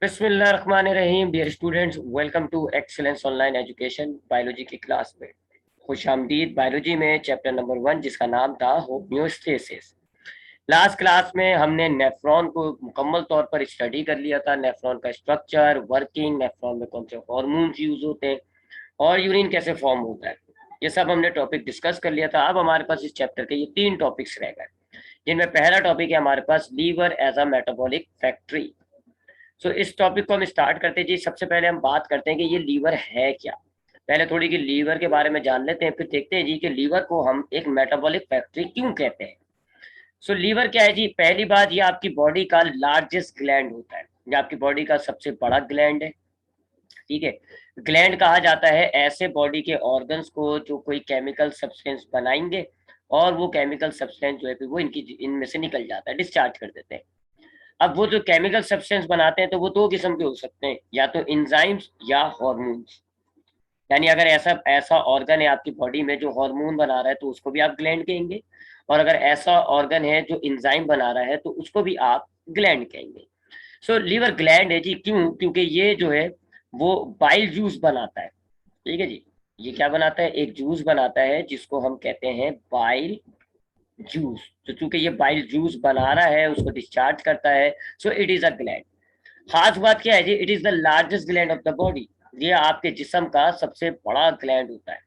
बिस्मिल्लाहिर्रहमानिर्रहीम। Dear students, welcome to excellence online education biology की class में खुश आमदीद। बायोलॉजी में चैप्टर नंबर 1 जिसका नाम था होम्योस्टेसिस। लास्ट क्लास में हमने नेफ्रॉन को मुकम्मल तौर पर स्टडी कर लिया था। नेफ्रॉन का स्ट्रक्चर, वर्किंग, नेफ्रॉन में कौन से हार्मोन्स यूज होते हैं और यूरिन कैसे फॉर्म होता है, ये सब हमने टॉपिक डिस्कस कर लिया था। अब हमारे पास इस चैप्टर के ये 3 टॉपिक्स रह गए, जिनमें पहला टॉपिक है हमारे पास liver as a metabolic factory. इस टॉपिक को हम स्टार्ट करते हैं जी। सबसे पहले हम बात करते हैं कि ये लीवर है क्या। पहले थोड़ी कि लीवर के बारे में जान लेते हैं, फिर देखते हैं जी कि लीवर को हम एक मेटाबॉलिक फैक्ट्री क्यों कहते हैं। लीवर क्या है जी? पहली बात, ये आपकी बॉडी का लार्जेस्ट ग्लैंड होता है, ये आपकी बॉडी का सबसे बड़ा ग्लैंड है। ठीक है, ग्लैंड कहा जाता है ऐसे बॉडी के ऑर्गन्स को जो कोई केमिकल सब्सटेंस बनाएंगे और वो केमिकल सब्सटेंस जो है फिर वो इनमें से निकल जाता है, डिस्चार्ज कर देते हैं। अब वो जो केमिकल सब्सटेंस बनाते हैं तो वो 2 किस्म के हो सकते हैं, या तो एंजाइम्स या हार्मोन्स। यानी अगर ऐसा ऐसा ऑर्गन है आपकी बॉडी में जो हार्मोन बना रहा है तो उसको भी आप ग्लैंड कहेंगे, और अगर ऐसा ऑर्गन है जो एंजाइम बना रहा है तो उसको भी आप ग्लैंड कहेंगे। लीवर ग्लैंड है जी। क्यों? क्योंकि ये जो है वो बाइल जूस बनाता है। ठीक है जी, ये क्या बनाता है? एक जूस बनाता है जिसको हम कहते हैं बाइल जूस। तो चूंकि ये बाइल जूस बना रहा है, उसको डिस्चार्ज करता है, इट इज अ ग्लैंड। खास बात क्या है जी? It is the largest gland of the body. ये आपके जिस्म का सबसे बड़ा ग्लैंड होता है।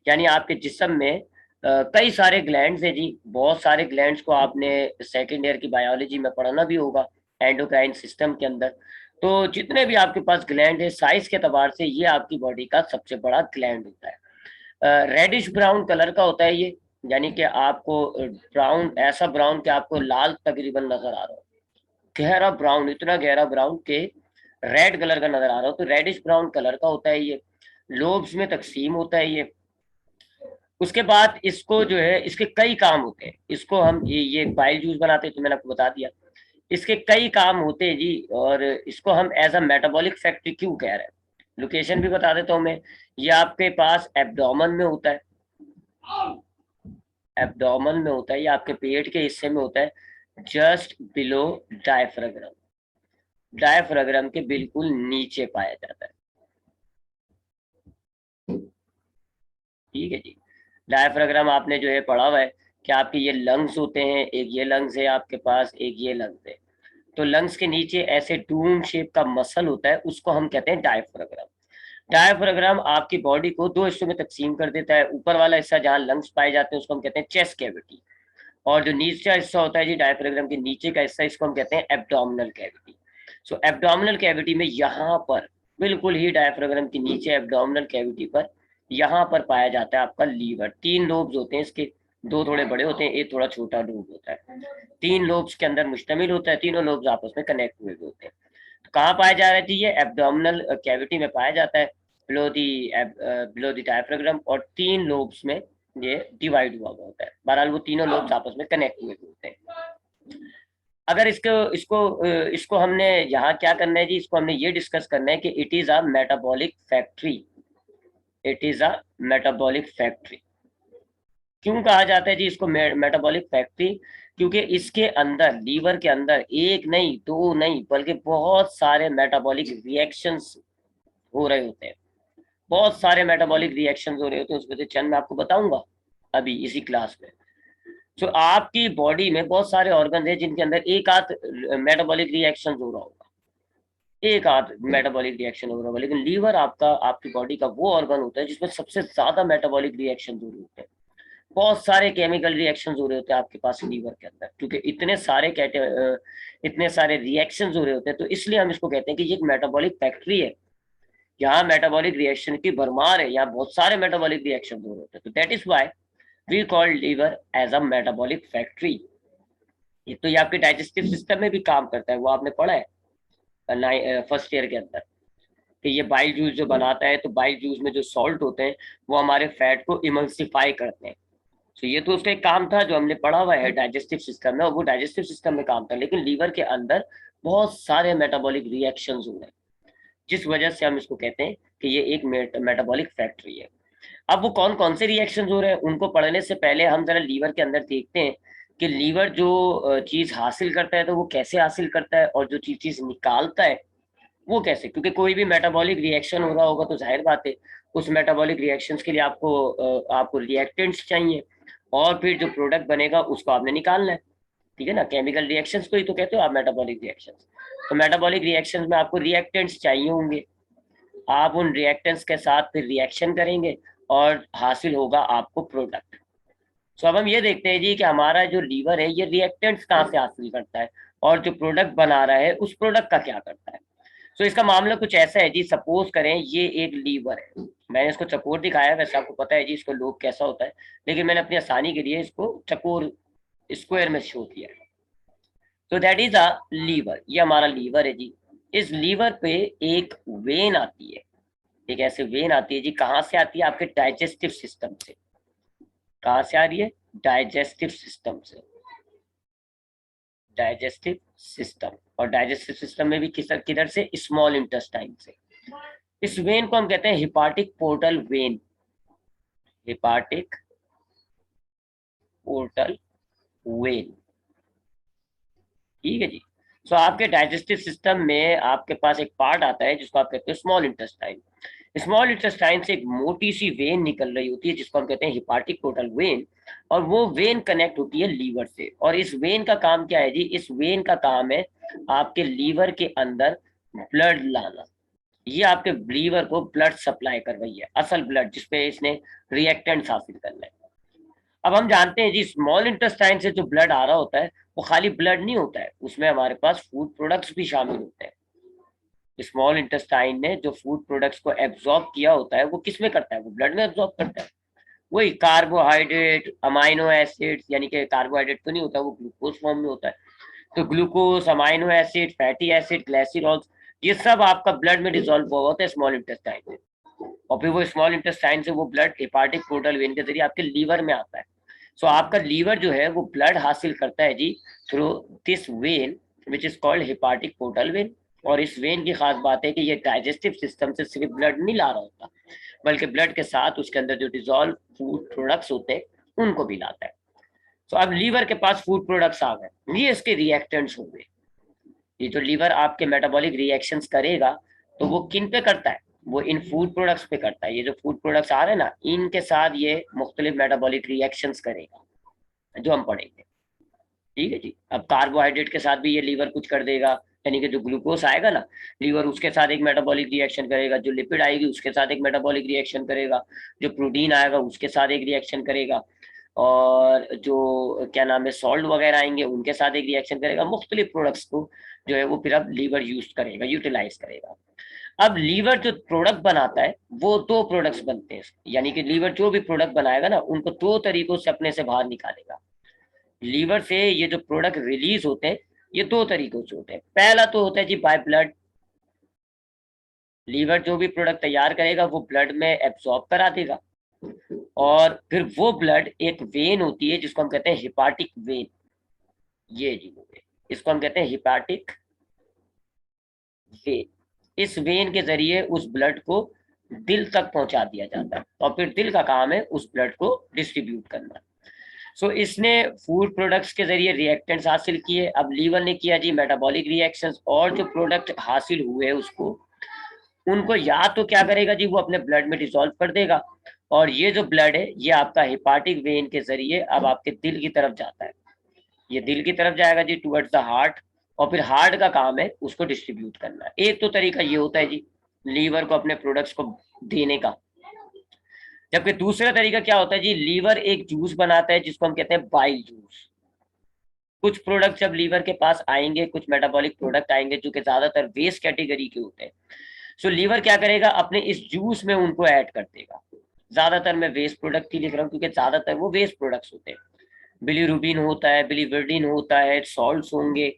यानी आपके जिस्म में कई सारे ग्लैंड्स हैं जी। बहुत सारे ग्लैंड्स को आपने सेकेंड ईयर की बायोलॉजी में पढ़ना भी होगा, एंडोक्राइन सिस्टम के अंदर। तो जितने भी आपके पास ग्लैंड है, साइज के एतबार से ये आपकी बॉडी का सबसे बड़ा ग्लैंड होता है। रेडिश ब्राउन कलर का होता है ये, यानी कि आपको ब्राउन, ऐसा ब्राउन कि आपको लाल तकरीबन नजर आ रहा हो, गहरा ब्राउन, इतना गहरा ब्राउन के रेड कलर का नजर आ रहा हो, तो रेडिश ब्राउन कलर का होता है ये। लोब्स में तकसीम होता है ये। उसके बाद इसको जो है, इसके कई काम होते हैं। इसको हम ये बाइल जूस बनाते हैं, तो मैंने आपको बता दिया। इसके कई काम होते हैं जी, और इसको हम एज अ मेटाबॉलिक फैक्ट्री क्यों कह रहे हैं, लोकेशन भी बता देता हूँ मैं। ये आपके पास एब्डोमन में होता है, एब्डोमन में होता है, ये आपके पेट के हिस्से में होता है, जस्ट बिलो डायफ्राग्राम। डायफ्राग्राम के बिल्कुल नीचे पाया जाता है। ठीक है जी, डायफ्राग्राम आपने जो है पढ़ा हुआ है कि आपके ये लंग्स होते हैं, एक ये लंग्स है आपके पास, एक ये लंग्स है। तो लंग्स के नीचे ऐसे डूम शेप का मसल होता है, उसको हम कहते हैं डायफ्राग्राम। डायफ्राग्राम आपकी बॉडी को 2 हिस्सों में तकसीम कर देता है। ऊपर वाला हिस्सा जहाँ लंग्स पाए जाते हैं उसको हम कहते हैं चेस्ट कैविटी, और जो नीचे हिस्सा होता है जी डायफ्राग्राम के नीचे का हिस्सा, इसको हम कहते हैं एब्डोमिनल कैविटी। एब्डोमिनल कैविटी में यहाँ पर, बिल्कुल ही डायफ्राग्राम के नीचे एब्डोमिनल कैविटी पर, यहाँ पर पाया जाता है आपका लीवर। 3 लोब्स होते हैं इसके, 2 थोड़े बड़े होते हैं, एक थोड़ा छोटा लोब होता है। 3 लोब्स के अंदर मुश्तमिल होता है, तीनों लोब्स आपस में कनेक्ट हुए होते हैं। तो कहाँ पाया जा रहा है? ये एब्डोमिनल कैविटी में पाया जाता है, बिलो दी डायफ्राग्राम, और 3 लोब्स में ये डिवाइड हुआ होता है। बहरहाल वो तीनों लोब्स आपस में कनेक्ट हुए होते हैं। अगर इसको इसको इसको हमने यहाँ क्या करना है जी? इसको हमने ये डिस्कस करना है कि it is a metabolic factory. It is a metabolic factory. क्यों कहा जाता है जी इसको मेटाबॉलिक फैक्ट्री? क्योंकि इसके अंदर, लीवर के अंदर, एक नहीं, दो नहीं, बल्कि बहुत सारे मेटाबॉलिक रिएक्शंस हो रहे होते हैं। बहुत सारे मेटाबॉलिक रिएक्शंस हो रहे होते हैं, उसमें से चंद मैं आपको बताऊंगा अभी इसी क्लास में। आपकी बॉडी में बहुत सारे ऑर्गन है जिनके अंदर एक आध मेटाबॉलिक रिएक्शन हो रहा होगा, एक आध मेटाबॉलिक रिएक्शन हो रहा होगा, लेकिन लीवर आपका, आपकी बॉडी का वो ऑर्गन होता है जिसमें सबसे ज्यादा मेटाबॉलिक रिएक्शन हो रहे होते हैं। बहुत सारे केमिकल रिएक्शन हो रहे होते हैं आपके पास लीवर के अंदर, क्योंकि इतने सारे रिएक्शन हो रहे होते हैं, तो इसलिए हम इसको कहते हैं कि ये एक मेटाबॉलिक फैक्ट्री है। यहाँ मेटाबॉलिक रिएक्शन की भरमार है, यहाँ बहुत सारे मेटाबॉलिक रिएक्शन हो रहे होते हैं। तो that is why we call liver as a metabolic factory. ये तो ये आपके डाइजेस्टिव सिस्टम में भी काम करता है, वो आपने पढ़ा है फर्स्ट ईयर के अंदर, कि ये बाइल जूस जो बनाता है, तो बाइल जूस में जो सॉल्ट होते हैं वो हमारे फैट को इमल्सिफाई करते हैं। ये तो उसका एक काम था जो हमने पढ़ा हुआ है डाइजेस्टिव सिस्टम में, और वो डाइजेस्टिव सिस्टम में काम था। लेकिन लीवर के अंदर बहुत सारे मेटाबॉलिक रिएक्शंस हो रहे हैं, जिस वजह से हम इसको कहते हैं कि ये एक मेटाबॉलिक फैक्ट्री है। अब वो कौन कौन से रिएक्शंस हो रहे हैं उनको पढ़ने से पहले हम जरा लीवर के अंदर देखते हैं कि लीवर जो चीज हासिल करता है तो वो कैसे हासिल करता है, और जो चीज निकालता है वो कैसे? क्योंकि कोई भी मेटाबॉलिक रिएक्शन हो रहा होगा तो जाहिर बात है उस मेटाबॉलिक रिएक्शंस के लिए आपको रिएक्टेंट्स चाहिए, और फिर जो प्रोडक्ट बनेगा उसको आपने निकालना है। ठीक है ना, केमिकल रिएक्शंस को ही तो कहते हो आप मेटाबॉलिक रिएक्शंस। तो मेटाबॉलिक रिएक्शंस में आपको रिएक्टेंट्स चाहिए होंगे, आप उन रिएक्टेंट्स के साथ फिर रिएक्शन करेंगे और हासिल होगा आपको प्रोडक्ट। सो अब हम ये देखते हैं जी कि हमारा जो लीवर है ये रिएक्टेंट्स कहाँ से हासिल करता है और जो प्रोडक्ट बना रहा है उस प्रोडक्ट का क्या करता है। सो इसका मामला कुछ ऐसा है जी, सपोज करें ये एक लीवर है, मैंने इसको चकोर दिखाया, वैसे आपको पता है जी इसको लोब कैसा होता है, लेकिन मैंने अपनी आसानी के लिए इसको चकोर स्क्वायर में शो किया है। तो दैट इज अ लीवर, ये हमारा लीवर है जी। इस लीवर पे एक वेन आती है, एक ऐसे वेन आती है जी, कहाँ से आती है? आपके डाइजेस्टिव सिस्टम से। कहाँ से आ रही है? डाइजेस्टिव सिस्टम से। डाइजेस्टिव सिस्टम, और डाइजेस्टिव सिस्टम में भी किधर से? स्मॉल इंटेस्टाइन से। इस वेन को हम कहते हैं हिपाटिक पोर्टल वेन। हिपाटिक पोर्टल वेन, ठीक है जी। सो आपके डाइजेस्टिव सिस्टम में आपके पास एक पार्ट आता है जिसको आप कहते हैं स्मॉल इंटेस्टाइन। स्मॉल इंटेस्टाइन से एक मोटी सी वेन निकल रही होती है जिसको हम कहते हैं हिपाटिक पोर्टल वेन, और वो वेन कनेक्ट होती है लीवर से। और इस वेन का काम क्या है जी? इस वेन का काम है आपके लीवर के अंदर ब्लड लाना। ये आपके लीवर को ब्लड सप्लाई कर रही है, असल ब्लड जिसपे इसने रिएक्टेंट्स हासिल करना है। अब हम जानते हैं जी स्मॉल इंटेस्टाइन से जो ब्लड आ रहा होता है वो खाली ब्लड नहीं होता है, उसमें हमारे पास फूड प्रोडक्ट्स भी शामिल होते हैं। स्मॉल इंटेस्टाइन ने जो फूड प्रोडक्ट्स को एब्जॉर्ब किया होता है वो किस में करता है? वो ब्लड में एब्जॉर्ब करता है। वही कार्बोहाइड्रेट, अमाइनो एसिड्स, यानी कि कार्बोहाइड्रेट तो नहीं होता, वो ग्लूकोज फॉर्म में होता है। तो glucose, amino acid, fatty acid, glycerols, ये सब आपका ब्लड में डिसॉल्व हुआ होता है स्मॉल इंटेस्टाइन में। और फिर वो स्मॉल इंटेस्टाइन से वो ब्लड हेपाटिक पोर्टल वेन के जरिए आपके लीवर में आता है। सो आपका लीवर जो है वो ब्लड हासिल करता है जी through this vein which is called hepatic portal vein. और इस वेन की खास बात है कि ये डाइजेस्टिव सिस्टम से सिर्फ ब्लड नहीं ला रहा होता, बल्कि ब्लड के साथ उसके अंदर जो डिजॉल्व फूड प्रोडक्ट्स होते हैं उनको भी लाता है। तो अब लीवर के पास फूड प्रोडक्ट्स आ गए, ये इसके रिएक्टेंट्स होंगे। ये जो लीवर आपके मेटाबॉलिक रिएक्शंस करेगा तो वो किन पे करता है? वो इन फूड प्रोडक्ट्स पे करता है। ये जो फूड प्रोडक्ट्स आ रहे हैं ना, इनके साथ ये मुख्तलिफ मेटाबॉलिक रिएक्शंस करेगा जो हम पढ़ेंगे। ठीक है जी। अब कार्बोहाइड्रेट के साथ भी ये लीवर कुछ कर देगा, यानी कि जो ग्लूकोज आएगा ना, लीवर उसके साथ एक मेटाबॉलिक रिएक्शन करेगा, जो लिपिड आएगी उसके साथ एक मेटाबॉलिक रिएक्शन करेगा, जो प्रोटीन आएगा उसके साथ एक रिएक्शन करेगा, और जो क्या नाम है सॉल्ट वगैरह आएंगे उनके साथ एक रिएक्शन करेगा। मुख्तलिफ प्रोडक्ट्स को जो है वो फिर अब लीवर यूज करेगा, यूटिलाइज करेगा। अब लीवर जो प्रोडक्ट बनाता है वो दो प्रोडक्ट्स बनते हैं, यानी कि लीवर जो भी प्रोडक्ट बनाएगा ना उनको दो तरीकों से अपने से बाहर निकालेगा। लीवर से ये जो प्रोडक्ट रिलीज होते हैं ये दो तरीकों से होते हैं। पहला तो होता है जी बाय ब्लड। लीवर जो भी प्रोडक्ट तैयार करेगा वो ब्लड में एब्सॉर्ब करा देगा, और फिर वो ब्लड एक वेन होती है जिसको हम कहते हैं हिपाटिक वेन। ये जी वो वेन, इसको हम कहते हैं हिपाटिक वेन। इस वेन के जरिए उस ब्लड को दिल तक पहुंचा दिया जाता है, और फिर दिल का काम है उस ब्लड को डिस्ट्रीब्यूट करना। सो इसने फूड प्रोडक्ट्स के जरिए रिएक्टेंट्स हासिल किए। अब लीवर ने किया जी मेटाबॉलिक रिएक्शंस, और जो प्रोडक्ट हासिल हुए उसको उनको या तो क्या करेगा जी वो अपने ब्लड में डिसॉल्व कर देगा, और ये जो ब्लड है ये आपका हिपाटिक वेन के जरिए अब आपके दिल की तरफ जाता है। ये दिल की तरफ जाएगा जी टुवर्ड्स द हार्ट, और फिर हार्ट का काम है उसको डिस्ट्रीब्यूट करना। एक तो तरीका ये होता है जी लीवर को अपने प्रोडक्ट्स को देने का। जबकि दूसरा तरीका क्या होता है जी, लीवर एक जूस बनाता है जिसको हम कहते हैं बाइल जूस। कुछ प्रोडक्ट जब लीवर के पास आएंगे, कुछ मेटाबॉलिक प्रोडक्ट आएंगे जो कि ज्यादातर वेस्ट कैटेगरी के होते हैं, सो लीवर क्या करेगा अपने इस जूस में उनको ऐड कर देगा। ज्यादातर मैं वेस्ट प्रोडक्ट ही लिख रहा हूँ क्योंकि ज्यादातर वो वेस्ट प्रोडक्ट्स होते हैं। बिलीरुबिन होता है, बिलीवर्डिन होता है, सॉल्ट्स होंगे,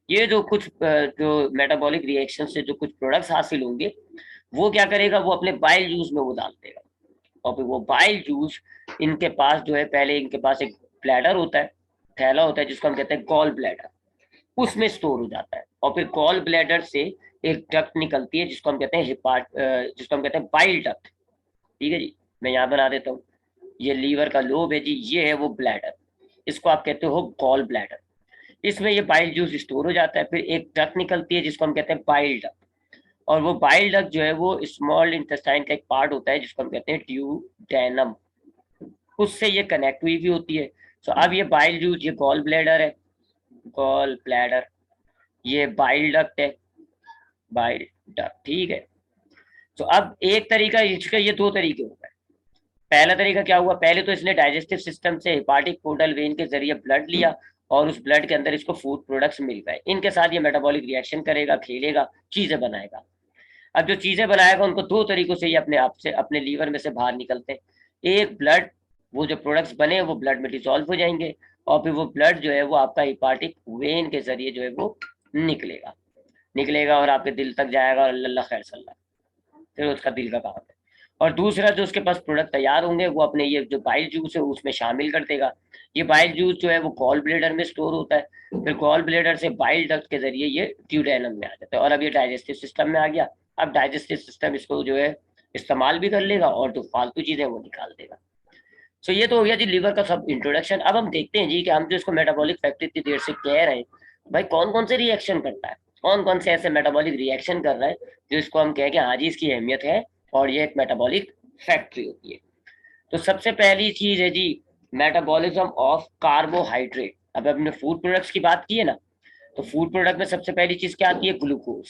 ये जो कुछ जो मेटाबॉलिक रिएक्शन से जो कुछ प्रोडक्ट्स हासिल होंगे वो क्या करेगा वो अपने बाइल जूस में वो डाल देगा। और फिर वो बाइल जूस इनके पास जो है, पहले इनके पास एक ब्लैडर होता है, थैला होता है जिसको हम कहते हैं गॉल ब्लैडर, उसमें स्टोर हो जाता है। और फिर गॉल ब्लैडर से एक डक्ट निकलती है जिसको हम कहते हैं जिसको हम कहते हैं बाइल डक्ट। ठीक है जी, मैं यहाँ बना देता हूँ। ये लीवर का लोब है जी, ये है वो ब्लैडर, इसको आप कहते हो गॉल ब्लैडर। इसमें ये बाइल जूस स्टोर हो जाता है। फिर एक डक्ट निकलती है जिसको हम कहते हैं बाइल डक्ट, और वो बाइल डक्ट जो है वो स्मॉल इंटेस्टाइन का एक पार्ट होता है जिसको हम कहते हैं ड्यूडेनम, उससे ये कनेक्ट हुई भी होती है। सो अब ये बाइल जूस, ये गॉल ब्लैडर है, गॉल ब्लैडर, ये बाइल डक्ट है, बाइल डक्ट, ठीक है। तो अब एक तरीका इसका, ये दो तरीके हो गए। पहला तरीका क्या हुआ, पहले तो इसने डाइजेस्टिव सिस्टम से हेपाटिक पोर्टल वेन के जरिए ब्लड लिया और उस ब्लड के अंदर इसको फूड प्रोडक्ट्स मिल गए, इनके साथ ये मेटाबॉलिक रिएक्शन करेगा, खेलेगा, चीजें बनाएगा। अब जो चीजें बनाएगा उनको दो तरीकों से ये अपने आप से, अपने लीवर में से बाहर निकलते हैं। एक, ब्लड, वो जो प्रोडक्ट्स बने वो ब्लड में डिसॉल्व हो जाएंगे और फिर वो ब्लड जो है वो आपका हेपाटिक वेन के जरिए जो है वो निकलेगा, निकलेगा और आपके दिल तक जाएगा और अल्लाह खैर सल्ला, फिर उसका दिल का काम है। और दूसरा जो उसके पास प्रोडक्ट तैयार होंगे वो अपने ये जो बाइल जूस है उसमें शामिल कर देगा। ये बाइल जूस जो है वो गॉल ब्लेडर में स्टोर होता है, फिर गॉल ब्लेडर से बाइल डक्ट के जरिए ये ड्यूडेनम में आ जाता है और अब ये डाइजेस्टिव सिस्टम में आ गया। अब डाइजेस्टिव सिस्टम इसको जो है इस्तेमाल भी कर लेगा और जो फालतू चीजें वो निकाल देगा। सो ये तो हो गया जी लीवर का सब इंट्रोडक्शन। अब हम देखते हैं जी कि हम जो इसको मेटाबॉलिक फैक्ट्री इतनी देर से कह रहे हैं, भाई कौन कौन से रिएक्शन करता है, कौन कौन से ऐसे मेटाबॉलिक रिएक्शन कर रहा है जो इसको हम कहें कि हाँ जी इसकी अहमियत है और ये एक मेटाबॉलिक फैक्ट्री होती है। तो सबसे पहली चीज है जी मेटाबॉलिज्म ऑफ कार्बोहाइड्रेट। अब हमने फूड प्रोडक्ट्स की बात की है ना, तो फूड प्रोडक्ट में सबसे पहली चीज क्या आती है, ग्लूकोज।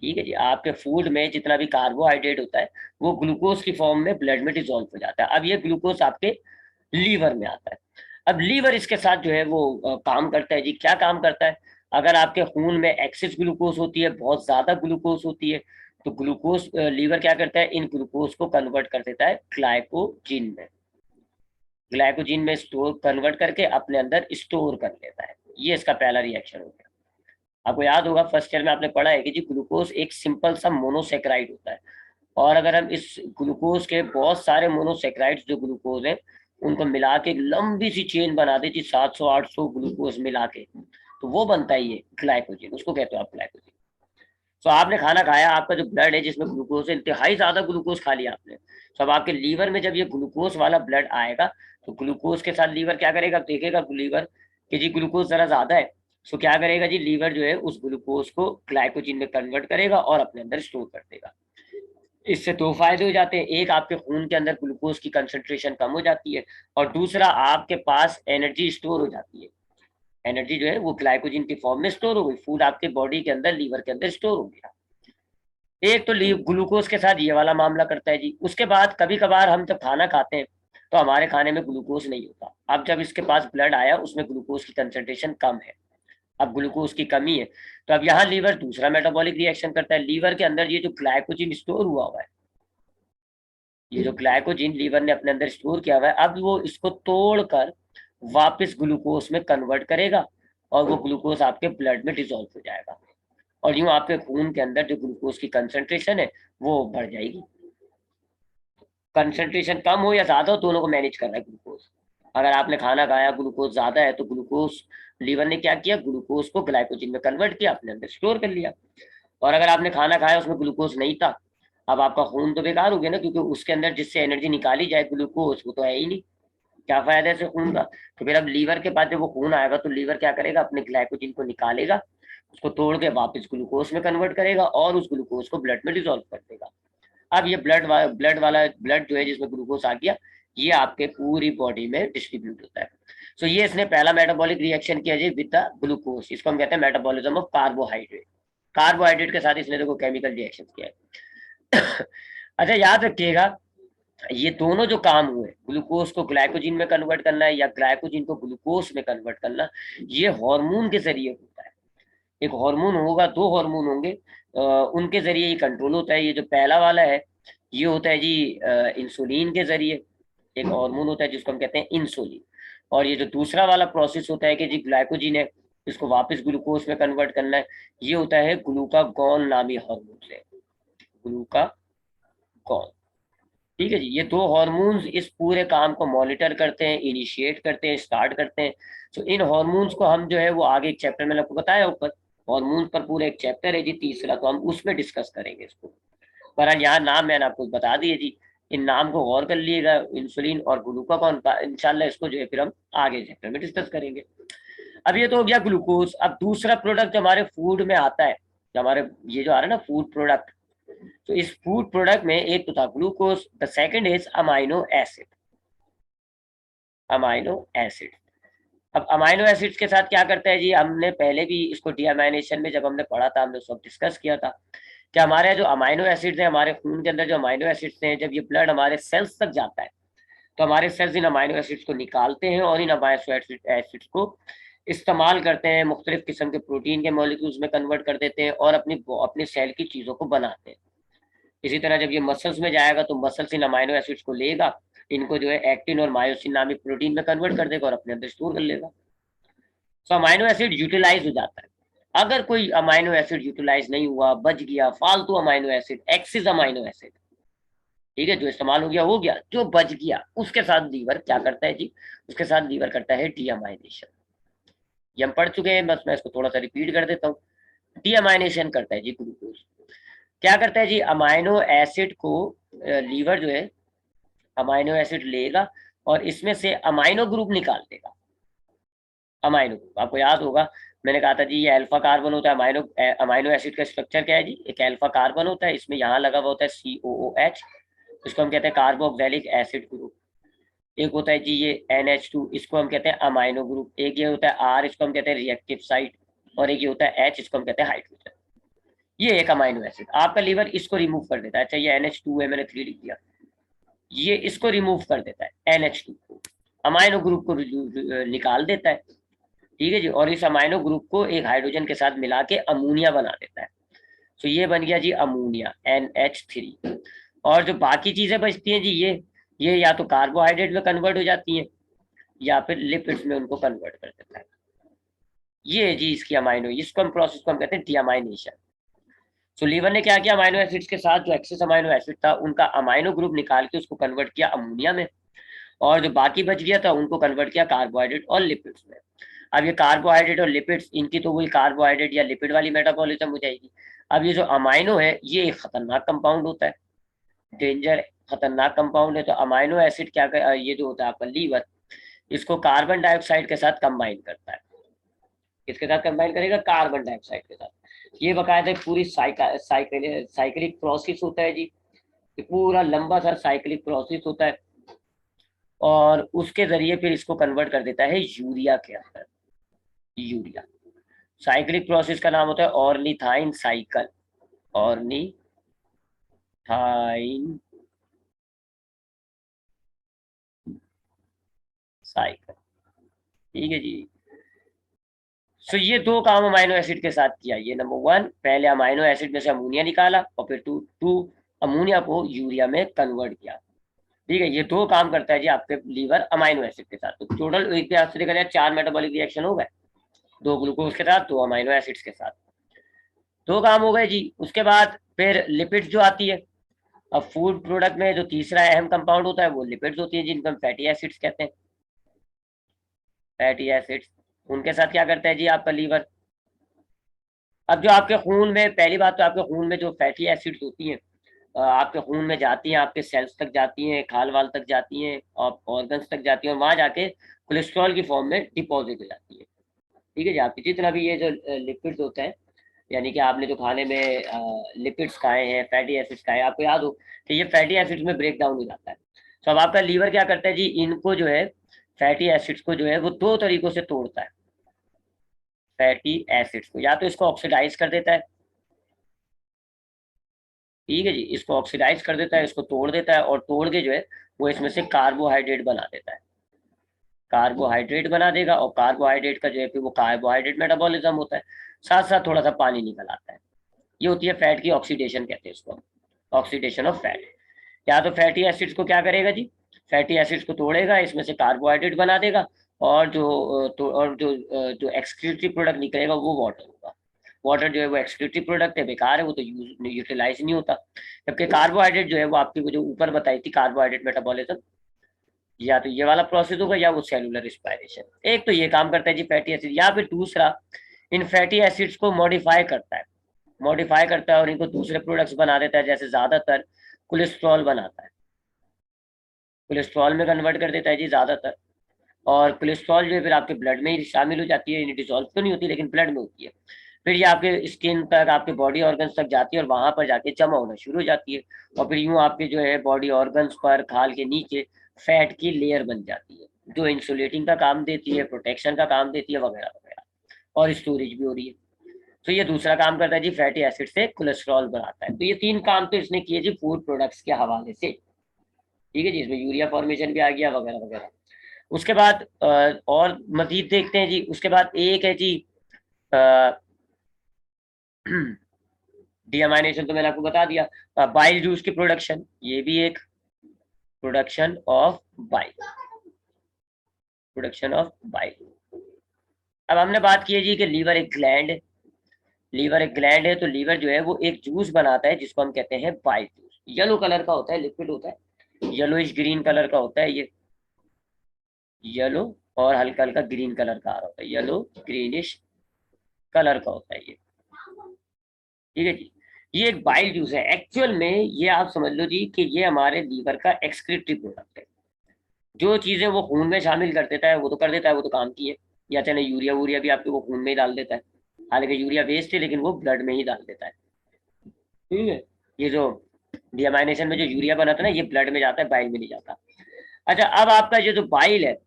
ठीक है जी, आपके फूड में जितना भी कार्बोहाइड्रेट होता है वो ग्लूकोज की फॉर्म में ब्लड में डिसॉल्व हो जाता है। अब ये ग्लूकोज आपके लीवर में आता है। अब लीवर इसके साथ जो है वो काम करता है जी। क्या काम करता है, अगर आपके खून में एक्सेस ग्लूकोज होती है, बहुत ज्यादा ग्लूकोज होती है, तो ग्लूकोज लीवर क्या करता है, इन ग्लूकोज को कन्वर्ट कर देता है ग्लाइकोजिन में, ग्लाइकोजिन में स्टोर कन्वर्ट करके अपने अंदर स्टोर कर लेता है। ये इसका पहला रिएक्शन होता है। आपको याद होगा फर्स्ट ईयर में आपने पढ़ा है कि जी ग्लूकोज एक सिंपल सा मोनोसेक्राइड होता है और अगर हम इस ग्लूकोज के बहुत सारे मोनोसेक्राइड्स जो ग्लूकोज हैं उनको मिला के एक लंबी सी चेन बना दी थी, 700-800 ग्लूकोज मिला के, तो वो बनता है ये ग्लाइकोजिन, उसको कहते हो आप ग्लाइकोजिन। तो आपने खाना खाया, आपका जो ब्लड है जिसमें ग्लूकोज है, इंतहाई ज्यादा ग्लूकोज खा लिया आपने, तो अब आपके लीवर में जब ये ग्लूकोज वाला ब्लड आएगा तो ग्लूकोज के साथ लीवर क्या करेगा, देखेगा लीवर कि जी ग्लूकोज जरा ज्यादा है, तो क्या करेगा जी, लीवर जो है उस ग्लूकोज को ग्लाइकोजिन में कन्वर्ट करेगा और अपने अंदर स्टोर कर देगा। इससे दो फायदे हो जाते हैं, एक आपके खून के अंदर ग्लूकोज की कंसंट्रेशन कम हो जाती है और दूसरा आपके पास एनर्जी स्टोर हो जाती है। एनर्जी जो है वो ग्लाइकोजिन की फॉर्म में स्टोर हो गई, फूड आपके बॉडी के अंदर, लीवर के अंदर स्टोर हो गया। एक तो ग्लूकोज के साथ ये वाला मामला करता है जी। उसके बाद कभी कभार हम जब खाना खाते हैं तो हमारे खाने में ग्लूकोज नहीं होता। अब जब इसके पास ब्लड आया उसमें ग्लूकोज की कंसंट्रेशन कम है, अब ग्लूकोज की कमी है, तो अब यहाँ लीवर दूसरा मेटाबॉलिक रिएक्शन करता है। लीवर के अंदर ये जो ग्लाइकोजिन स्टोर हुआ है, ये जो ग्लाइकोजिन लीवर ने अपने अंदर स्टोर किया हुआ है, अब वो इसको तोड़कर वापस ग्लूकोज में कन्वर्ट करेगा और वो ग्लूकोज आपके ब्लड में डिसॉल्व हो जाएगा और यूं आपके खून के अंदर जो ग्लूकोज की कंसंट्रेशन है वो बढ़ जाएगी। कंसंट्रेशन कम हो या ज्यादा हो, दोनों को मैनेज कर रहा है ग्लूकोज। अगर आपने खाना खाया, ग्लूकोज ज्यादा है, तो ग्लूकोज लीवर ने क्या किया, ग्लूकोज को ग्लाइकोजिन में कन्वर्ट किया, अपने अंदर स्टोर कर लिया। और अगर आपने खाना खाया उसमें ग्लूकोज नहीं था, अब आपका खून तो बेकार हो गया ना, क्योंकि उसके अंदर जिससे एनर्जी निकाली जाए ग्लूकोज वो तो है ही नहीं, क्या फायदा है खून का। तो फिर अब लीवर के पास जब वो खून आएगा तो लीवर क्या करेगा, अपने ग्लाइकोजिन को निकालेगा, उसको तोड़ के वापस ग्लूकोज में कन्वर्ट करेगा और उस ग्लूकोज को ब्लड में डिसॉल्व कर देगा। अब ये ब्लड जो है जिसमें ग्लूकोज आ गया, ये आपके पूरी बॉडी में डिस्ट्रीब्यूट होता है। सो ये इसने पहला मेटाबॉलिक रिएक्शन किया जी विद द ग्लूकोज, इसको हम कहते हैं मेटाबॉलिज्म ऑफ कार्बोहाइड्रेट। कार्बोहाइड्रेट के साथ इसने देखो केमिकल रिएक्शन किया है। अच्छा याद रखिएगा, ये दोनों जो काम हुए, ग्लूकोज को ग्लाइकोजिन में कन्वर्ट करना है या ग्लाइकोजिन को ग्लूकोज में कन्वर्ट करना, ये हार्मोन के जरिए होता है। एक हार्मोन होगा, दो हार्मोन होंगे, उनके जरिए ये कंट्रोल होता है। ये जो पहला वाला है ये होता है जी इंसुलिन के जरिए, एक हार्मोन होता है जिसको हम कहते हैं इंसुलिन। और ये जो दूसरा वाला प्रोसेस होता है कि जी ग्लाइकोजिन है इसको वापस ग्लूकोज में कन्वर्ट करना है, ये होता है ग्लूकागॉन नामी हार्मोन से, ग्लूकागॉन। ठीक है जी, ये दो हार्मोन्स इस पूरे काम को मॉनिटर करते हैं, इनिशिएट करते हैं, स्टार्ट करते हैं। तो इन हार्मोन्स को हम जो है वो आगे एक चैप्टर में आपको बताया ऊपर, हार्मोन्स पर पूरा एक चैप्टर है जी तीसरा, तो हम उसमें डिस्कस करेंगे इसको। पर यहाँ नाम मैंने आपको बता दिए जी, इन नाम को गौर कर लीजिएगा, इंसुलिन और ग्लूकागॉन का। इंशाल्लाह इसको जो है फिर हम आगे चैप्टर में डिस्कस करेंगे। अब ये तो हो गया ग्लूकोज। अब दूसरा प्रोडक्ट हमारे फूड में आता है हमारे ये जो आ रहा है ना फूड प्रोडक्ट, तो इस फूड प्रोडक्ट में एक तो था glucose, the second is amino acid. Amino acid, अब अमाइनो एसिड्स के साथ क्या करता है जी, हमने पहले भी इसको डीअमाइनेशन में जब हमने पढ़ा था, हमने सब डिस्कस किया था कि हमारे जो अमाइनो एसिड्स है, हमारे खून के अंदर जो अमाइनो एसिड्स हैं, जब ये ब्लड हमारे सेल्स तक जाता है तो हमारे सेल्स इन अमाइनो एसिड्स को निकालते हैं और इन अमाइनो एसिड्स को इस्तेमाल करते हैं, मुख्तलिफ किस्म के प्रोटीन के मॉलिक्यूल्स में कन्वर्ट कर देते हैं और अपनी सेल की चीज़ों को बनाते हैं। इसी तरह जब ये मसल्स में जाएगा तो मसल्स इन अमाइनो एसिड्स को लेगा, इनको जो है एक्टिन और मायोसिन नामक प्रोटीन में कन्वर्ट कर देगा और अपने अंदर स्टोर कर लेगा। तो अमाइनो एसिड यूटिलाइज हो जाता है। अगर कोई अमाइनो एसिड यूटिलाइज नहीं हुआ, बच गया, फालतू amino acid, axis amino acid, ठीक है, जो इस्तेमाल हो गया, जो बच गया, उसके साथ लीवर क्या करता है जी, उसके साथ लीवर करता है डीअमाइनेशन। ये हम पढ़ चुके हैं, बस मैं इसको थोड़ा सा रिपीट कर देता हूँ। डीअमाइनेशन करता है जी ग्लूकोज, क्या करता है जी, अमाइनो एसिड को लीवर जो है अमाइनो एसिड लेगा और इसमें से अमाइनो ग्रुप निकाल देगा। अमाइनो ग्रुप आपको याद होगा, मैंने कहा था जी ये अल्फा कार्बन होता है। अमाइनो एसिड का स्ट्रक्चर क्या है जी, एक अल्फा कार्बन होता है, इसमें यहाँ लगा हुआ होता है COOH, इसको हम कहते हैं कार्बोक्सिलिक एसिड ग्रुप। एक होता है जी ये NH2, इसको हम कहते हैं अमाइनो ग्रुप। एक ये होता है R, इसको हम कहते हैं रिएक्टिव साइट। और एक ये होता है H, इसको हम कहते हैं हाइड्रोजन। ये एक अमाइनो एसिड, आपका लीवर इसको रिमूव कर देता है। अच्छा ये NH2 है, मैंने 3 लिख दिया, ये इसको रिमूव कर देता है, NH2 को, अमाइनो ग्रुप को निकाल देता है, ठीक है जी, और इस अमाइनो ग्रुप को एक हाइड्रोजन के साथ मिला के अमोनिया बना देता है। तो ये बन गया जी अमोनिया, NH3। और जो बाकी चीजें बचती हैं जी, ये या तो कार्बोहाइड्रेट में कन्वर्ट हो जाती हैं या फिर लिपिड्स में उनको कन्वर्ट कर देता है। ये जी इसकी अमाइनो, इसको हम प्रोसेस को हम कहते हैं डीअमाइनेशन। सो लीवर ने क्या किया, अमाइनो एसिड्स के साथ जो एक्सेस अमाइनो एसिड था उनका अमाइनो ग्रुप निकाल के उसको कन्वर्ट किया अमोनिया में, और जो बाकी बच गया था उनको कन्वर्ट किया कार्बोहाइड्रेट और लिपिड्स में। अब ये कार्बोहाइड्रेट और लिपिड्स, इनकी तो वही कार्बोहाइड्रेट या लिपिड वाली मेटाबॉलिज्म हो जाएगी। अब ये जो अमाइनो है ये एक खतरनाक कंपाउंड होता है, डेंजर खतरनाक कंपाउंड है। तो अमाइनो एसिड क्या कर, ये जो होता है आपका लीवर, इसको कार्बन डाइऑक्साइड के साथ कंबाइन करता है। किसके साथ कंबाइन करेगा, कार्बन डाइऑक्साइड के साथ। ये बकायदा पूरी साइक्लिक प्रोसेस होता है जी, ये पूरा लंबा सा साइक्लिक प्रोसेस होता है और उसके जरिए फिर इसको कन्वर्ट कर देता है यूरिया के अंदर। यूरिया साइक्लिक प्रोसेस का नाम होता है ऑर्निथाइन साइकिल, ऑर्निथाइन साइकिल, ठीक है जी। सो ये दो काम अमाइनो एसिड के साथ किया, ये नंबर 1, पहले अमाइनो एसिड में से अमोनिया निकाला और फिर टू अमोनिया को यूरिया में कन्वर्ट किया, ठीक है। ये दो काम करता है जी आपके लीवर अमाइनो एसिड के साथ। तो टोटल एक तरह से देखा जाए 4 मेटाबॉलिक रिएक्शन हो गए, 2 ग्लूकोज के साथ, 2 अमाइनो एसिड्स के साथ, 2 काम हो गए जी। उसके बाद फिर लिपिड्स जो आती है, अब फूड प्रोडक्ट में जो तीसरा अहम कंपाउंड होता है वो लिपिड्स होती है जिनको हम फैटी एसिड्स कहते हैं। फैटी एसिड्स, उनके साथ क्या करता है जी आपका लीवर, अब जो आपके खून में, पहली बात तो आपके खून में जो फैटी एसिड्स होती हैं आपके खून में जाती हैं, आपके सेल्स तक जाती हैं, खाल वाल तक जाती हैं और ऑर्गन्स तक जाती हैं और वहां जाके कोलेस्ट्रॉल की फॉर्म में डिपॉजिट हो जाती है, ठीक है जी। आपकी जितना भी ये जो लिपिड्स होते हैं, यानी कि आपने जो खाने में लिपिड्स खाए हैं, फैटी एसिड्स खाए, आपको याद हो कि ये फैटी एसिड्स में ब्रेक डाउन हो जाता है। तो अब आपका लीवर क्या करता है जी, इनको जो है फैटी एसिड्स को जो है वो 2 तरीकों से तोड़ता है। फैटी एसिड्स को या तो इसको ऑक्सीडाइज कर देता है, ठीक है जी, इसको ऑक्सीडाइज कर देता है, इसको तोड़ देता है और तोड़ के जो है वो इसमें से कार्बोहाइड्रेट बना देता है। कार्बोहाइड्रेट बना देगा और कार्बोहाइड्रेट का जो है फिर वो कार्बोहाइड्रेट मेटाबॉलिज्म होता है, साथ साथ थोड़ा सा पानी निकल आता है। ये होती है फैट की ऑक्सीडेशन, कहते हैं इसको, ऑक्सीडेशन ऑफ फैट। या तो फैटी एसिड्स को क्या करेगा जी, फैटी एसिड्स को तोड़ेगा, इसमें से कार्बोहाइड्रेट बना देगा और जो एक्सक्रीटरी प्रोडक्ट निकलेगा वो वाटर होगा। वाटर जो है वो एक्सक्रीटरी प्रोडक्ट है, बेकार है, वो तो यूटिलाइज नहीं होता। जबकि कार्बोहाइड्रेट जो है वो आपकी वो जो ऊपर बताई थी कार्बोहाइड्रेट मेटाबॉलिज्म, या तो ये वाला प्रोसेस होगा या वो सेलुलर रिस्पायरेशन। एक तो ये काम करता है जी फैटी एसिड, या फिर दूसरा इन फैटी एसिड्स को मॉडिफाई करता है, मॉडिफाई करता है और इनको दूसरे प्रोडक्ट्स बना देता है, जैसे ज्यादातर कोलेस्ट्रॉल बनाता है, कोलेस्ट्रॉल में कन्वर्ट कर देता है जी ज्यादातर। और कोलेस्ट्रॉल जो है फिर आपके ब्लड में ही शामिल हो जाती है, डिजोल्व तो नहीं होती लेकिन ब्लड में होती है। फिर ये आपके स्किन तक, आपके बॉडी ऑर्गन्स तक जाती है और वहां पर जाके जमा होना शुरू हो जाती है, और फिर यूं आपके जो है बॉडी ऑर्गन्स पर, खाल के नीचे फैट की लेयर बन जाती है, जो इंसुलेटिंग का काम देती है, प्रोटेक्शन का काम देती है, वगैरह वगैरह, और स्टोरेज भी हो रही है। तो ये दूसरा काम करता है जी, फैटी एसिड से कोलेस्ट्रॉल बनाता है। तो ये 3 काम तो इसने किए जी फूड प्रोडक्ट्स के हवाले से, ठीक है जी। इसमें यूरिया फॉर्मेशन भी आ गया, वगैरह वगैरह। उसके बाद और मजीद देखते हैं जी। उसके बाद एक है जी डीअमाइनेशन, तो मैंने आपको बता दिया। बाइल जूस की प्रोडक्शन, ये भी एक production of bile, production of bile. अब हमने बात की है जी कि लीवर एक ग्लैंड है, लीवर एक ग्लैंड है, तो लीवर जो है वो एक जूस बनाता है जिसको हम कहते हैं बाइल जूस। येलो कलर का होता है, लिक्विड होता है, येलोइश ग्रीन कलर का होता है ये, येलो और हल्का हल्का ग्रीन कलर का आ रहा होता है, येलो ग्रीनिश कलर का होता है ये, ठीक है जी। ये एक बाइल जूस है। एक्चुअल में ये आप समझ लो जी कि ये हमारे लीवर का एक्सक्रीटरी प्रोडक्ट है। जो चीजें वो खून में शामिल कर देता है वो तो कर देता है, वो तो काम की है। या चाहे यूरिया वूरिया भी आपके वो खून में ही डाल देता है, हालांकि यूरिया वेस्ट है लेकिन वो ब्लड में ही डाल देता है, ठीक है। ये जो डीअमाइनेशन में जो यूरिया बना था ना, ये ब्लड में जाता है, बाइल में नहीं जाता। अच्छा, अब आपका ये जो बाइल है,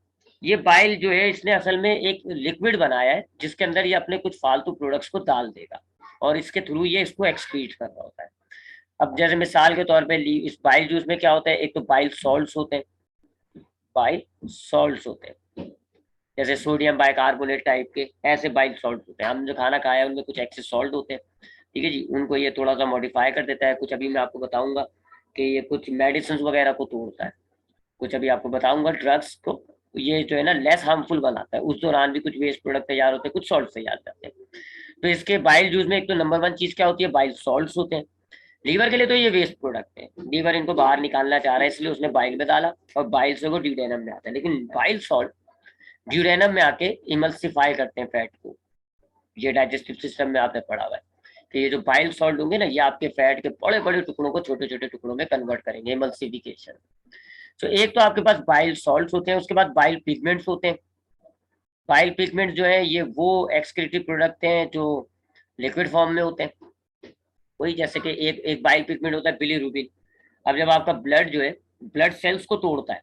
ये बाइल जो है इसने असल में एक लिक्विड बनाया है जिसके अंदर ये अपने कुछ फालतू प्रोडक्ट्स को डाल देगा, और इसके थ्रू ये इसको एक्सक्रीट कर रहा होता है। अब जैसे मिसाल के तौर पे इस बाइल जूस में क्या होता है, एक तो बाइल सॉल्ट्स होते हैं, बाइल सॉल्ट्स होते हैं, जैसे सोडियम बाइकार्बोनेट टाइप के ऐसे बाइल सॉल्ट होते हैं। हम जो खाना खाया है उनमें कुछ एक्सेस सॉल्ट होते हैं, ठीक है जी। उनको ये थोड़ा सा मॉडिफाई कर देता है कुछ, अभी मैं आपको बताऊंगा कि ये कुछ मेडिसिन वगैरह को तोड़ता है, कुछ अभी आपको बताऊंगा ड्रग्स को ये जो है ना लेस हार्मफुल बनाता है। उस दौरान भी कुछ वेस्ट प्रोडक्ट तैयार होते हैं, कुछ सॉल्ट तैयार करते हैं। तो इसके बाइल जूस में एक तो नंबर 1 चीज क्या होती है, बाइल सॉल्ट्स होते हैं। लीवर के लिए तो ये वेस्ट प्रोडक्ट है, लीवर इनको बाहर निकालना चाह रहा है इसलिए उसने बाइल में डाला, और बाइल से वो ड्यूडेनम में आता है। लेकिन बाइल सॉल्ट ड्यूडेनम में आके इमल्सिफाई करते हैं फैट को, ये डाइजेस्टिव सिस्टम में आपने पढ़ा हुआ है कि ये जो बाइल सॉल्ट होंगे ना, ये आपके फैट के बड़े बड़े टुकड़ों को छोटे छोटे टुकड़ों में कन्वर्ट करेंगे, इमल्सिफिकेशन। तो एक तो आपके पास बाइल सॉल्ट्स होते हैं, उसके बाद बाइल पिगमेंट्स होते हैं। बाइल पिगमेंट जो है ये वो एक्सक्रीटिव प्रोडक्ट हैं जो लिक्विड फॉर्म में होते हैं। वही जैसे कि एक एक बाइल पिगमेंट होता है बिलीरुबिन। अब जब आपका ब्लड जो है ब्लड सेल्स को तोड़ता है,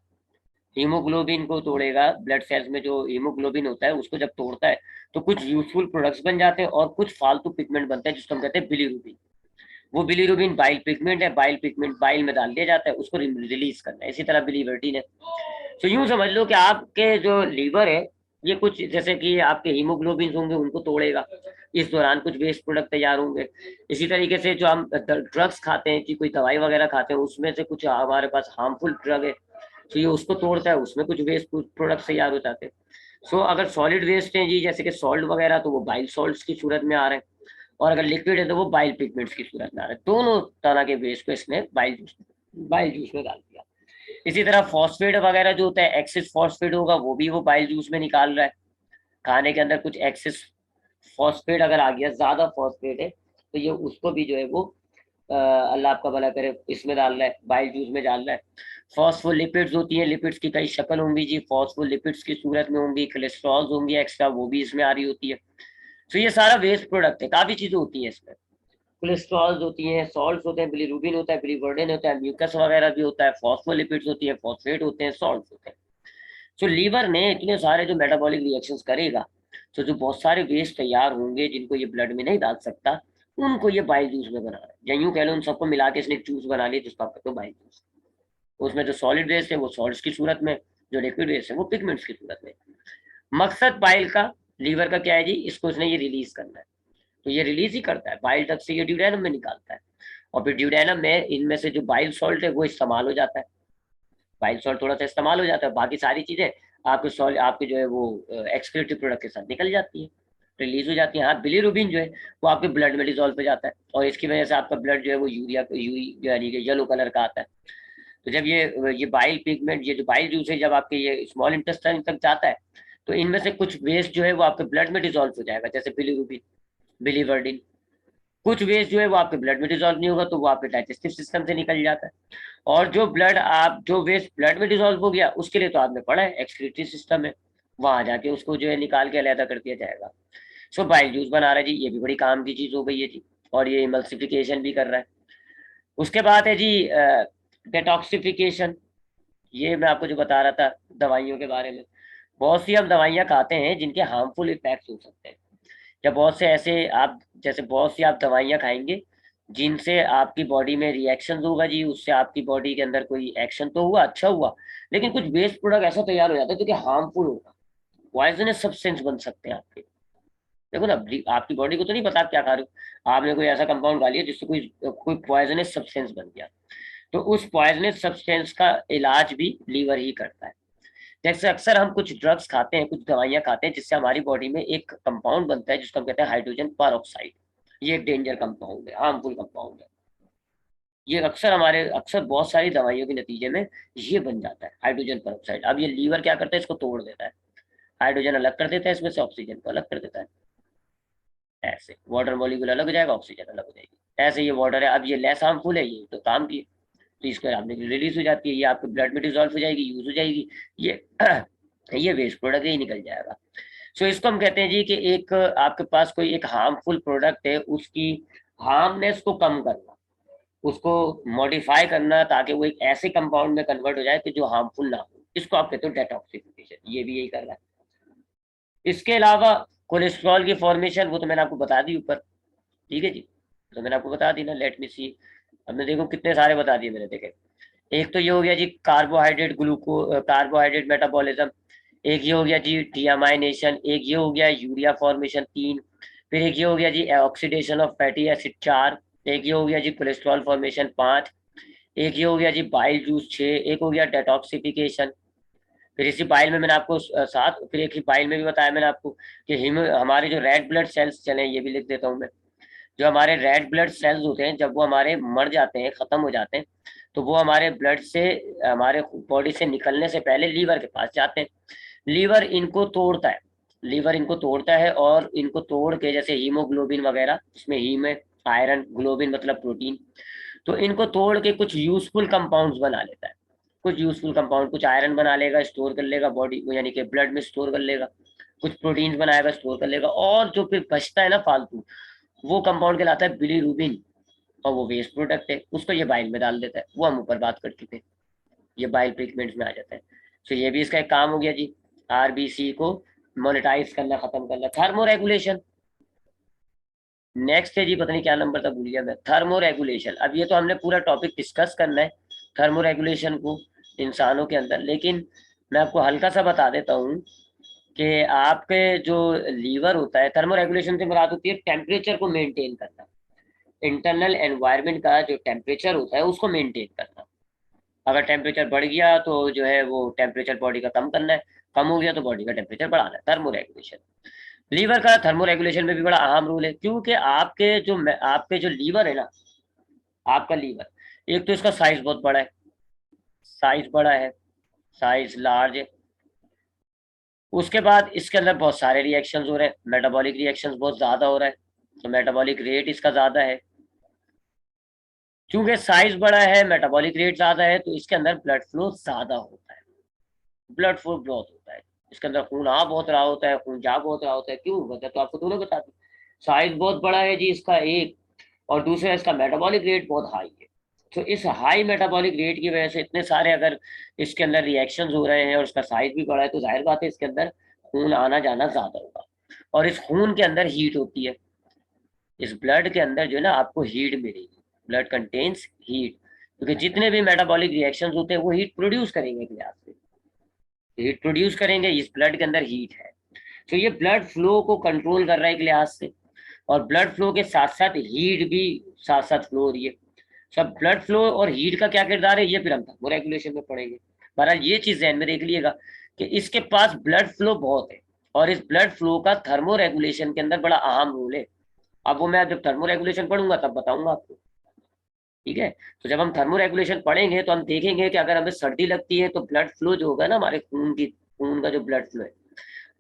हीमोग्लोबिन को तोड़ेगा, ब्लड सेल्स में जो हीमोग्लोबिन होता है उसको जब तोड़ता है तो कुछ यूजफुल प्रोडक्ट्स बन जाते हैं और कुछ फालतू पिगमेंट बनते हैं जिसको हम कहते हैं बिलीरुबिन। वो बिलीरुबिन बाइल पिगमेंट है, बाइल पिगमेंट बाइल में डाल दिया जाता है, उसको रिलीज करना है। इसी तरह बिलीवर्टिन है। तो यूं समझ लो कि आपके जो लीवर है ये कुछ जैसे कि आपके हीमोग्लोबिन होंगे उनको तोड़ेगा, इस दौरान कुछ वेस्ट प्रोडक्ट तैयार होंगे। इसी तरीके से जो हम ड्रग्स खाते हैं कि कोई दवाई वगैरह खाते हैं उसमें से कुछ हमारे पास हार्मफुल ड्रग है, तो ये उसको तोड़ता है, उसमें कुछ वेस्ट प्रोडक्ट तैयार हो जाते हैं। सो अगर सॉलिड वेस्ट है जी जैसे कि सॉल्ट वगैरह, तो वो बाइल सॉल्ट्स की सूरत में आ रहे हैं, और अगर लिक्विड है तो वो बाइल पिगमेंट्स की सूरत में आ रहे हैं। दोनों तरह के वेस्ट को इसने बाइल जूस में डाल दिया। इसी तरह फॉस्फेट वगैरह जो होता है, एक्सिस फॉस्फेट होगा, वो भी वो बाइल जूस में निकाल रहा है। खाने के अंदर कुछ एक्सिस फॉस्फेट अगर आ गया, ज्यादा फॉस्फेट है, तो ये उसको भी जो है वो अल्लाह आपका भला करे इसमें डाल रहा है, बाइल जूस में डाल रहा है। फॉस्फोलिपिड्स होती है, लिपिड्स की कई शक्ल होंगी जी, फॉस्फोलिपिड्स की सूरत में होंगी, कोलेस्ट्रॉल होंगी एक्स्ट्रा, वो भी इसमें आ रही होती है। तो ये सारा वेस्ट प्रोडक्ट है, काफी चीजें होती हैं इसमें। कोलेस्ट्रॉल्स होती हैं, सॉल्ट्स होते हैं, बिलीरुबिन होता है, बिलीवर्डेन होता है, म्यूकस वगैरह भी होता है, फॉस्फोलिपिड्स होती है, फॉस्फेट होते हैं, सॉल्ट्स होते हैं। तो लीवर ने इतने सारे जो मेटाबॉलिक रिएक्शंस करेगा, तो जो बहुत सारे वेस्ट तैयार होंगे जिनको ये ब्लड में नहीं डाल सकता, उनको ये बाइल जूस में बना रहा है, या यूं कह लो उन सबको मिला के इसने एक जूस बना लिया जिसको आप कहते हो बाइल जूस। उसमें जो सॉलिड वेस्ट है वो सॉल्ट्स की सूरत में, जो लिक्विड वेस्ट है वो पिगमेंट्स की सूरत में। मकसद बाइल का, लीवर का क्या है जी, इसको इसने ये रिलीज करना है, तो ये रिलीज ही करता है, बाइल तक से ये ड्यूडेनम में निकालता है, और फिर ड्यूडेनम में इनमें से जो बाइल सॉल्ट है वो इस्तेमाल हो जाता है, बाइल सॉल्ट थोड़ा सा इस्तेमाल हो जाता है, बाकी सारी चीजें आपके सॉल्ट आपके जो है वो एक्सक्रीटिव प्रोडक्ट के साथ निकल जाती है, रिलीज हो जाती है। हाँ, बिलीरुबिन जो है वो आपके ब्लड में डिजोल्व हो जाता है, और इसकी वजह से आपका ब्लड जो है वो यानी कि येलो कलर का आता है। तो जब ये बाइल पिगमेंट, ये जो बाइल जूस है, जब आपके ये स्मॉल इंटेस्टाइन तक जाता है, तो इनमें से कुछ वेस्ट जो है वो आपके ब्लड में डिजोल्व हो जाएगा, जैसे बिलीरुबिन, बिलीवर्डिन। कुछ वेस्ट जो है वो आपके ब्लड में डिजोल्व नहीं होगा, तो वो आपके डाइजेस्टिव सिस्टम से निकल जाता है। और जो वेस्ट ब्लड में डिजोल्व हो गया उसके लिए तो आपने पढ़ा है एक्सक्रीटरी सिस्टम है, वहां जाके उसको जो है निकाल के अलहदा कर दिया जाएगा। सो बाइल जूस बना रहा है जी, ये भी बड़ी काम की चीज हो गई है जी, और ये इमल्सिफिकेशन भी कर रहा है। उसके बाद है जी डेटॉक्सिफिकेशन। ये मैं आपको जो बता रहा था दवाइयों के बारे में, बहुत सी हम दवाइयाँ खाते हैं जिनके हार्मफुल इफेक्ट्स हो सकते हैं, या बहुत से ऐसे आप जैसे बहुत सी आप दवाइयाँ खाएंगे जिनसे आपकी बॉडी में रिएक्शन होगा जी, उससे आपकी बॉडी के अंदर कोई एक्शन तो हुआ, अच्छा हुआ, लेकिन कुछ वेस्ट प्रोडक्ट ऐसा तैयार हो जाता है जो कि हार्मफुल होगा, पॉइजनस सब्सटेंस बन सकते हैं आपके। देखो ना, आपकी बॉडी को तो नहीं पता आप क्या खा रहे हो, आपने कोई ऐसा कंपाउंड खा लिया जिससे कोई कोई पॉइजनस सब्सटेंस बन गया, तो उस पॉइजनस सब्सटेंस का इलाज भी लीवर ही करता है। जैसे अक्सर हम कुछ ड्रग्स खाते हैं, कुछ दवाइयाँ खाते हैं जिससे हमारी बॉडी में एक कंपाउंड बनता है जिसको हम कहते हैं हाइड्रोजन परऑक्साइड। ये एक डेंजर कंपाउंड है, हार्मफुल कंपाउंड है। ये अक्सर बहुत सारी दवाइयों के नतीजे में ये बन जाता है हाइड्रोजन परऑक्साइड। अब ये लीवर क्या करता है, इसको तोड़ देता है, हाइड्रोजन अलग कर देता है, इसमें से ऑक्सीजन को अलग कर देता है। ऐसे वाटर मॉलिक्यूल अलग हो जाएगा, ऑक्सीजन अलग हो जाएगी। ऐसे ये वाटर है, अब ये लेस हार्मफुल है, ये तो काम की, तो इसको आपने रिलीज हो जाती है, ये आपके ब्लड में डिजोल्व हो जाएगी, यूज हो जाएगी, ये ये वेस्ट प्रोडक्ट ही निकल जाएगा। सो इसको हम कहते हैं जी कि एक आपके पास कोई एक हार्मफुल प्रोडक्ट है, उसकी हार्मनेस को कम करना, उसको मॉडिफाई करना ताकि वो एक ऐसे कंपाउंड में कन्वर्ट हो जाए कि जो हार्मफुल ना हो, इसको आप कहते हो डेटॉक्सिफिकेशन। ये भी यही कर रहा है। इसके अलावा कोलेस्ट्रॉल की फॉर्मेशन, वो तो मैंने आपको बता दी ऊपर, ठीक है जी, तो मैंने आपको बता दी ना, लेट मी सी। हमने देखो कितने सारे बता दिए मैंने, देखे। एक तो ये हो गया जी कार्बोहाइड्रेट मेटाबॉलिज्म, एक ये हो गया जी डीअमाइनेशन, एक ये हो गया यूरिया फॉर्मेशन 3, फिर एक ये हो गया जी ऑक्सीडेशन ऑफ फैटी एसिड 4, एक ये हो गया जी कोलेस्ट्रॉल फॉर्मेशन 5, एक ये हो गया जी बाइल जूस 6, एक हो गया डेटॉक्सिफिकेशन। फिर इसी बाइल में मैंने आपको साथ, फिर एक ही बाइल में भी बताया मैंने आपको कि हमारे जो रेड ब्लड सेल्स चले, ये भी लिख देता हूँ मैं। जो हमारे रेड ब्लड सेल्स होते हैं, जब वो हमारे मर जाते हैं, खत्म हो जाते हैं, तो वो हमारे ब्लड से, हमारे बॉडी से निकलने से पहले लीवर के पास जाते हैं। लीवर इनको तोड़ता है, लीवर इनको तोड़ता है, और इनको तोड़ के जैसे हीमोग्लोबिन वगैरह, इसमें हीम है, आयरन, ग्लोबिन मतलब प्रोटीन, तो इनको तोड़ के कुछ यूजफुल कंपाउंड्स बना लेता है। कुछ यूजफुल कंपाउंड, कुछ आयरन बना लेगा, स्टोर कर लेगा बॉडी, यानी कि ब्लड में स्टोर कर लेगा, कुछ प्रोटीन्स बनाएगा, स्टोर कर लेगा, और जो फिर बचता है ना फालतू, वो कंपाउंड कहलाता है बिलीरुबिन, और वो वेस्ट प्रोडक्ट है, उसको ये बाइल में डाल देता है। वो हम ऊपर बात कर चुके हैं, ये बाइल पिगमेंट्स में आ जाता है। तो ये भी इसका एक काम हो गया जी, आरबीसी को मोनेटाइज करना, खत्म करना। थर्मो रेगुलेशन नेक्स्ट है जी, पता नहीं क्या नंबर था, भूल गया मैं। थर्मो रेगुलेशन, अब ये तो हमने पूरा टॉपिक डिस्कस करना है थर्मो रेगुलेशन को इंसानों के अंदर, लेकिन मैं आपको हल्का सा बता देता हूँ कि आपके जो लीवर होता है, थर्मो रेगुलेशन से मुराद होती है टेम्परेचर को मेंटेन करना, इंटरनल एनवायरनमेंट का जो टेम्परेचर होता है उसको मेंटेन करना। अगर टेम्परेचर बढ़ गया तो जो है वो टेम्परेचर बॉडी का कम करना है, कम हो गया तो बॉडी का टेम्परेचर बढ़ाना है, थर्मो रेगुलेशन। लीवर का थर्मो रेगुलेशन में भी बड़ा अहम रोल है, क्योंकि आपके जो लीवर है ना, आपका लीवर, एक तो इसका साइज बहुत बड़ा है, साइज बड़ा है, साइज लार्ज है। उसके बाद इसके अंदर बहुत सारे रिएक्शंस हो रहे हैं, मेटाबॉलिक रिएक्शंस बहुत ज्यादा हो रहा है, तो मेटाबॉलिक रेट इसका ज्यादा है। क्योंकि साइज बड़ा है, मेटाबॉलिक रेट ज्यादा है, तो इसके अंदर ब्लड फ्लो ज्यादा होता है, ब्लड फ्लो बहुत होता है। इसके अंदर खून आ बहुत रहा होता है, खून जा बहुत रहा होता है। क्यों होता है तो आपको दोनों बताते हैं। साइज बहुत बड़ा है जी इसका एक, और दूसरा इसका मेटाबॉलिक रेट बहुत हाई है। तो इस हाई मेटाबॉलिक रेट की वजह से इतने सारे अगर इसके अंदर रिएक्शंस हो रहे हैं और इसका साइज भी बड़ा है, तो जाहिर बात है इसके अंदर खून आना जाना ज्यादा होगा, और इस खून के अंदर हीट होती है। इस ब्लड के अंदर जो है ना आपको हीट मिलेगी, ब्लड कंटेन्स हीट, क्योंकि जितने भी मेटाबॉलिक रिएक्शंस होते हैं वो हीट प्रोड्यूस करेंगे एक लिहाज से, हीट प्रोड्यूस करेंगे, इस ब्लड के अंदर हीट है। तो ये ब्लड फ्लो को कंट्रोल कर रहा है एक लिहाज से, और ब्लड फ्लो के साथ साथ हीट भी साथ साथ फ्लो हो रही है। सब ब्लड फ्लो और हीट का क्या किरदार है, ये फिर हम थर्मो रेगुलेशन में पढ़ेंगे। बहरहाल ये चीज ध्यान में देख लिएगा कि इसके पास ब्लड फ्लो बहुत है, और इस ब्लड फ्लो का थर्मो रेगुलेशन के अंदर बड़ा अहम रोल है। अब वो मैं जब थर्मो रेगुलेशन पढ़ूंगा तब बताऊंगा आपको, ठीक है। तो जब हम थर्मो रेगुलेशन पढ़ेंगे तो हम देखेंगे कि अगर हमें सर्दी लगती है तो ब्लड फ्लो जो होगा ना, हमारे खून का जो ब्लड फ्लो है,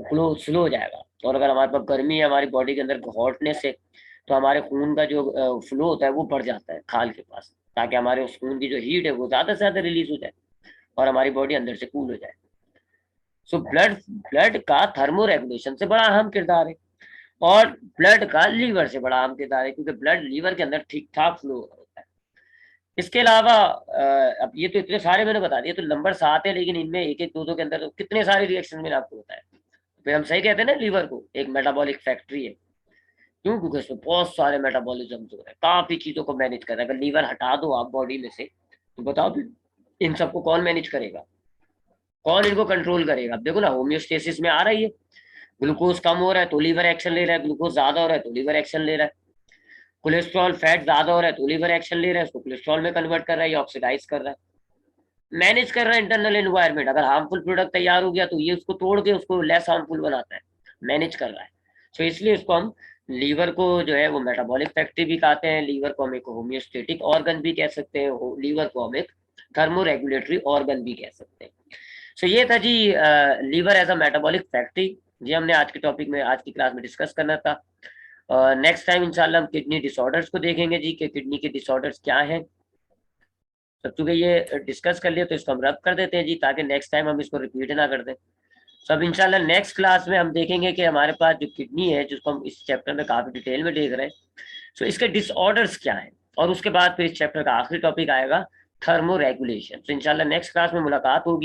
फ्लो स्लो हो जाएगा। और अगर हमारे पास गर्मी है, हमारी बॉडी के अंदर हॉटनेस है, तो हमारे खून का जो फ्लो होता है वो बढ़ जाता है खाल के पास, ताकि हमारे उस खून की जो हीट है वो ज्यादा से ज्यादा रिलीज हो जाए, और हमारी बॉडी अंदर से कूल हो जाए। सो ब्लड ब्लड का थर्मो रेगुलेशन से बड़ा अहम किरदार है। और ब्लड का लीवर से बड़ा अहम किरदार है, क्योंकि ब्लड लीवर के अंदर ठीक ठाक फ्लो होता है। इसके अलावा अब ये तो इतने सारे मैंने बता दिए, तो नंबर 7 है, लेकिन इनमें एक एक दो दो के अंदर तो कितने सारे रिएक्शन मैंने आपको बताया। फिर हम सही कहते हैं ना, लीवर को एक मेटाबॉलिक फैक्ट्री है। क्यों? क्योंकि उसमें बहुत सारे मेटाबॉलिज्म हो रहे हैं, काफी चीजों को मैनेज कर रहा है। अगर लीवर हटा दो आप बॉडी में से, तो बताओ फिर इन सबको कौन मैनेज करेगा, कौन इनको कंट्रोल करेगा? अब देखो ना, होम्योस्टेसिस में आ रही है, ग्लूकोज कम हो रहा है तो लीवर एक्शन ले रहा है, ग्लूकोज ज्यादा हो रहा है तो लीवर एक्शन ले रहा है, कोलेस्ट्रॉल फैट ज्यादा हो रहा है तो लीवर एक्शन ले रहा है, उसको कोलेस्ट्रॉल में कन्वर्ट कर रहा है या ऑक्सीडाइज कर रहा है, मैनेज कर रहा है इंटरनल एनवायरनमेंट। अगर हार्मफुल प्रोडक्ट तैयार हो गया तो ये उसको तोड़ के उसको लेस हार्मफुल बनाता है, मैनेज कर रहा है। तो इसलिए इसको हम लीवर को जो है वो मेटाबॉलिक फैक्ट्री भी कहते हैं, लीवर को हम एक होम्योस्टेटिक ऑर्गन भी कह सकते हैं, लीवर को हम एक थर्मो रेगुलेटरी ऑर्गन भी कह सकते हैं। सो ये था जी liver as a metabolic factory. ये हमने आज के टॉपिक में, आज की क्लास में डिस्कस करना था। नेक्स्ट टाइम इंशाल्लाह हम किडनी डिसऑर्डर्स को देखेंगे जी, कि किडनी के डिसऑर्डर्स क्या हैं। तो चूंकि ये डिस्कस कर लिया तो इसको हम रब कर देते हैं जी, ताकि नेक्स्ट टाइम हम इसको रिपीट ना कर दें। सब इंशाल्लाह नेक्स्ट क्लास में हम देखेंगे कि हमारे पास जो किडनी है, जिसको हम इस चैप्टर में काफी डिटेल में देख रहे हैं, सो इसके डिसऑर्डर्स क्या है, और उसके बाद फिर इस चैप्टर का आखिरी टॉपिक आएगा थर्मो रेगुलेशन। तो इंशाल्लाह नेक्स्ट क्लास में मुलाकात होगी।